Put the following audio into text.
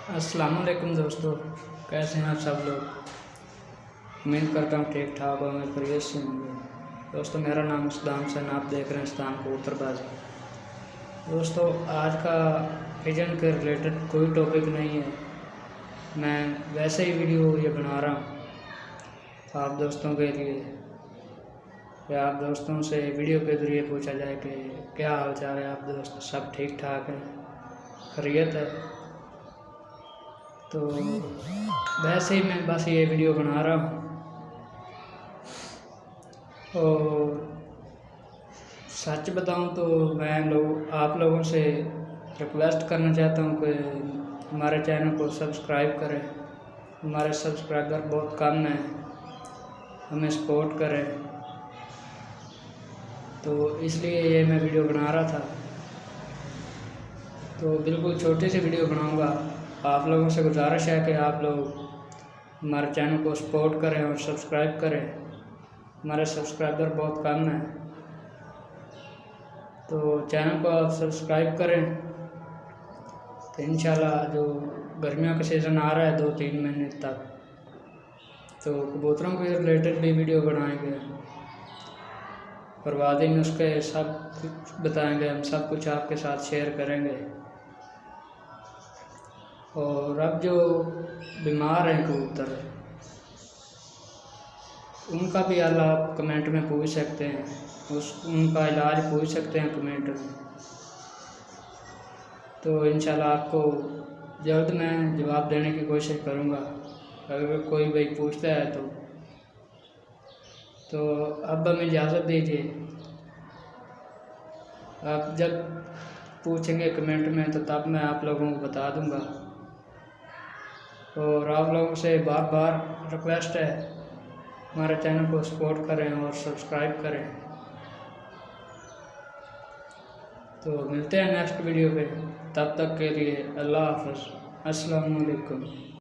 अस्सलाम वालेकुम दोस्तों, कैसे हैं आप सब लोग। उम्मीद करता हूँ ठीक ठाक होंगे, खैरियत से होंगे। दोस्तों, मेरा नाम सदाम सैन, आप देख रहे हैं सदाम कबूतरबाजी। दोस्तों, आज का पिजन के रिलेटेड कोई टॉपिक नहीं है, मैं वैसे ही वीडियो ये बना रहा हूँ आप दोस्तों के लिए, या आप दोस्तों से वीडियो के ज़रिए पूछा जाए कि क्या हाल चाल है आप दोस्त, सब ठीक ठाक है, खैरियत है। तो वैसे ही मैं बस ये वीडियो बना रहा हूँ और सच बताऊँ तो मैं आप लोगों से रिक्वेस्ट करना चाहता हूँ कि हमारे चैनल को सब्सक्राइब करें। हमारे सब्सक्राइबर बहुत कम हैं, हमें सपोर्ट करें। तो इसलिए ये मैं वीडियो बना रहा था। तो बिल्कुल छोटी सी वीडियो बनाऊंगा। आप लोगों से गुजारिश है कि आप लोग हमारे चैनल को सपोर्ट करें और सब्सक्राइब करें। हमारे सब्सक्राइबर बहुत कम हैं, तो चैनल को आप सब्सक्राइब करें। तो इंशाल्लाह जो गर्मियों का सीज़न आ रहा है 2-3 महीने तक, तो कबूतरों के रिलेटेड भी वीडियो बनाएंगे, परवाज़ी नुस्खे सब कुछ बताएंगे, हम सब कुछ आपके साथ शेयर करेंगे। और अब जो बीमार हैं कबूतर, उनका भी अल्लाह आप कमेंट में पूछ सकते हैं, उनका इलाज पूछ सकते हैं कमेंट में। तो इंशाल्लाह आपको जल्द मैं जवाब देने की कोशिश करूँगा, अगर कोई भाई पूछता है तो अब हमें इजाज़त दीजिए। आप जब पूछेंगे कमेंट में तो तब मैं आप लोगों को बता दूँगा। और आप लोगों से बार बार रिक्वेस्ट है, हमारे चैनल को सपोर्ट करें और सब्सक्राइब करें। तो मिलते हैं नेक्स्ट वीडियो पे, तब तक के लिए अल्लाह हाफ़िज़, अस्सलाम वालेकुम।